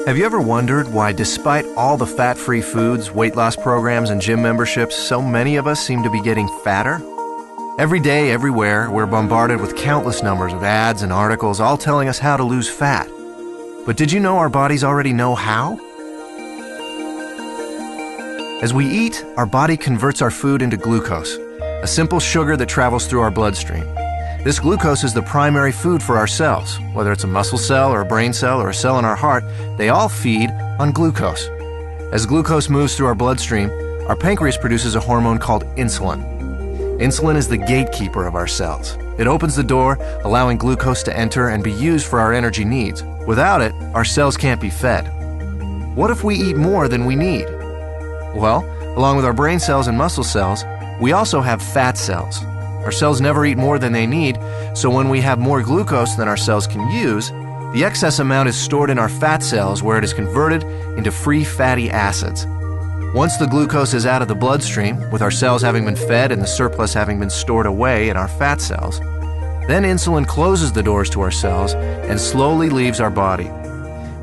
Have you ever wondered why, despite all the fat-free foods, weight loss programs, and gym memberships, so many of us seem to be getting fatter? Every day, everywhere, we're bombarded with countless numbers of ads and articles all telling us how to lose fat. But did you know our bodies already know how? As we eat, our body converts our food into glucose, a simple sugar that travels through our bloodstream. This glucose is the primary food for our cells. Whether it's a muscle cell or a brain cell or a cell in our heart, they all feed on glucose. As glucose moves through our bloodstream, our pancreas produces a hormone called insulin. Insulin is the gatekeeper of our cells. It opens the door, allowing glucose to enter and be used for our energy needs. Without it, our cells can't be fed. What if we eat more than we need? Well, along with our brain cells and muscle cells, we also have fat cells. Our cells never eat more than they need, so when we have more glucose than our cells can use, the excess amount is stored in our fat cells where it is converted into free fatty acids. Once the glucose is out of the bloodstream, with our cells having been fed and the surplus having been stored away in our fat cells, then insulin closes the doors to our cells and slowly leaves our body.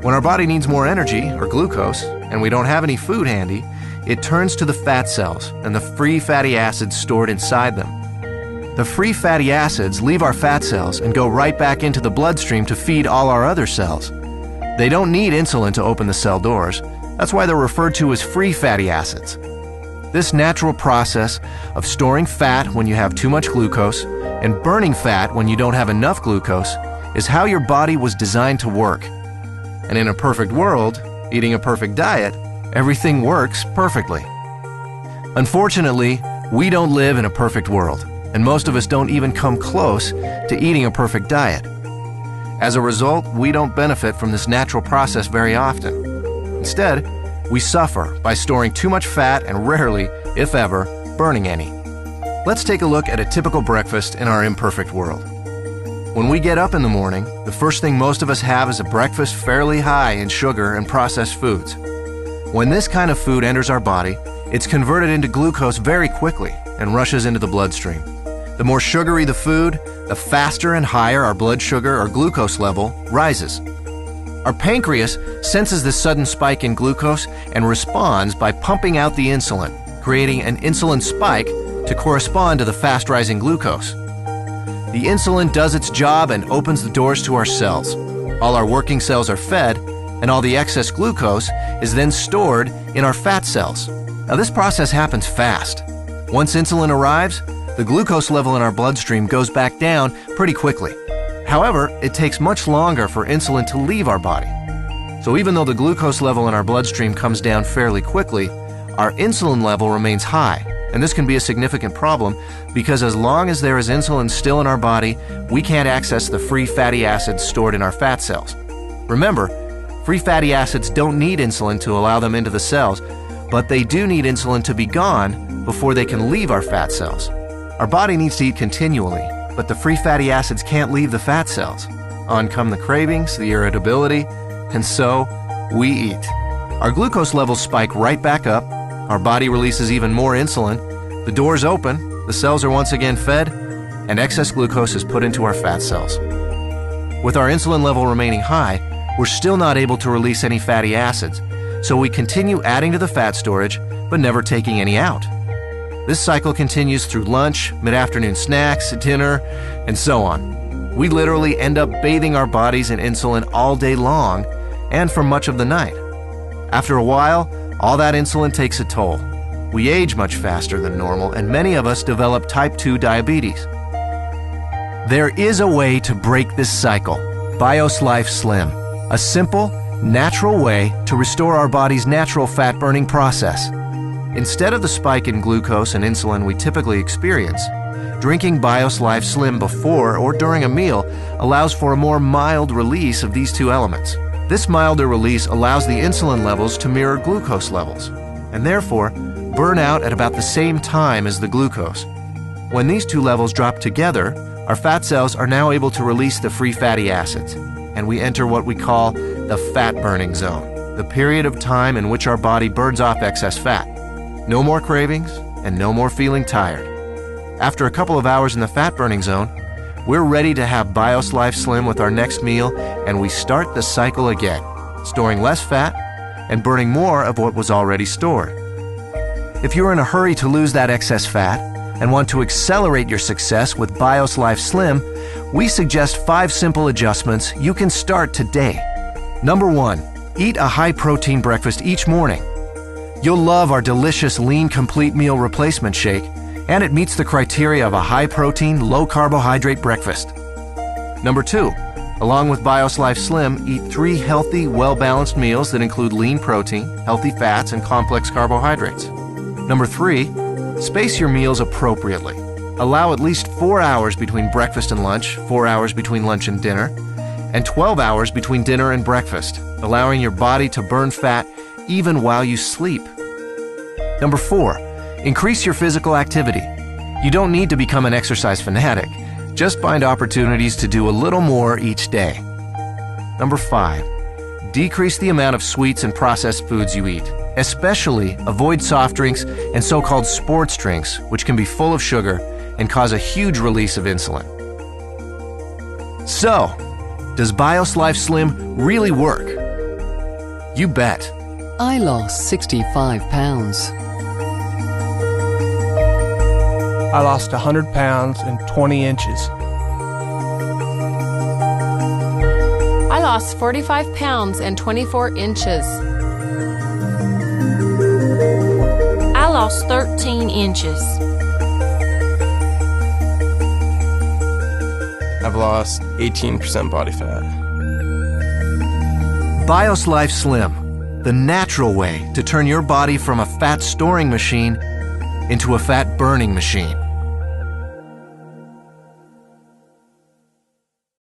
When our body needs more energy, or glucose, and we don't have any food handy, it turns to the fat cells and the free fatty acids stored inside them. The free fatty acids leave our fat cells and go right back into the bloodstream to feed all our other cells. They don't need insulin to open the cell doors. That's why they're referred to as free fatty acids. This natural process of storing fat when you have too much glucose and burning fat when you don't have enough glucose is how your body was designed to work. And in a perfect world, eating a perfect diet, everything works perfectly. Unfortunately, we don't live in a perfect world, and most of us don't even come close to eating a perfect diet. As a result, we don't benefit from this natural process very often. Instead, we suffer by storing too much fat and rarely, if ever, burning any. Let's take a look at a typical breakfast in our imperfect world. When we get up in the morning, the first thing most of us have is a breakfast fairly high in sugar and processed foods. When this kind of food enters our body, it's converted into glucose very quickly and rushes into the bloodstream. The more sugary the food, the faster and higher our blood sugar or glucose level rises. Our pancreas senses this sudden spike in glucose and responds by pumping out the insulin, creating an insulin spike to correspond to the fast-rising glucose. The insulin does its job and opens the doors to our cells. All our working cells are fed, and all the excess glucose is then stored in our fat cells. Now, this process happens fast. Once insulin arrives, the glucose level in our bloodstream goes back down pretty quickly. However, it takes much longer for insulin to leave our body. So even though the glucose level in our bloodstream comes down fairly quickly, our insulin level remains high. And this can be a significant problem because as long as there is insulin still in our body, we can't access the free fatty acids stored in our fat cells. Remember, free fatty acids don't need insulin to allow them into the cells, but they do need insulin to be gone before they can leave our fat cells. Our body needs to eat continually, but the free fatty acids can't leave the fat cells. On come the cravings, the irritability, and so we eat. Our glucose levels spike right back up, our body releases even more insulin, the doors open, the cells are once again fed, and excess glucose is put into our fat cells. With our insulin level remaining high, we're still not able to release any fatty acids, so we continue adding to the fat storage, but never taking any out. This cycle continues through lunch, mid-afternoon snacks, dinner, and so on. We literally end up bathing our bodies in insulin all day long and for much of the night. After a while, all that insulin takes a toll. We age much faster than normal, and many of us develop type 2 diabetes. There is a way to break this cycle. BIOS Life Slim, a simple, natural way to restore our body's natural fat-burning process. Instead of the spike in glucose and insulin we typically experience, drinking BIOS Life Slim before or during a meal allows for a more mild release of these two elements. This milder release allows the insulin levels to mirror glucose levels, and therefore burn out at about the same time as the glucose. When these two levels drop together, our fat cells are now able to release the free fatty acids, and we enter what we call the fat-burning zone, the period of time in which our body burns off excess fat. No more cravings, and no more feeling tired. After a couple of hours in the fat-burning zone, We're ready to have BIOS Life Slim with our next meal, and we start the cycle again, storing less fat and burning more of what was already stored. If you're in a hurry to lose that excess fat and want to accelerate your success with BIOS Life Slim, we suggest 5 simple adjustments you can start today. Number 1, eat a high-protein breakfast each morning. You'll love our delicious Lean Complete Meal Replacement Shake, and it meets the criteria of a high-protein, low-carbohydrate breakfast. Number 2, along with BIOS Life Slim, eat 3 healthy, well-balanced meals that include lean protein, healthy fats, and complex carbohydrates. Number 3, space your meals appropriately. Allow at least 4 hours between breakfast and lunch, 4 hours between lunch and dinner, and 12 hours between dinner and breakfast, allowing your body to burn fat even while you sleep. Number 4, increase your physical activity. You don't need to become an exercise fanatic. Just find opportunities to do a little more each day. Number 5, decrease the amount of sweets and processed foods you eat. Especially avoid soft drinks and so-called sports drinks, which can be full of sugar and cause a huge release of insulin. So, does BIOS Life Slim really work? You bet. I lost 65 pounds. I lost 100 pounds and 20 inches. I lost 45 pounds and 24 inches. I lost 13 inches. I've lost 18% body fat. BIOS Life Slim, the natural way to turn your body from a fat storing machine into a fat burning machine.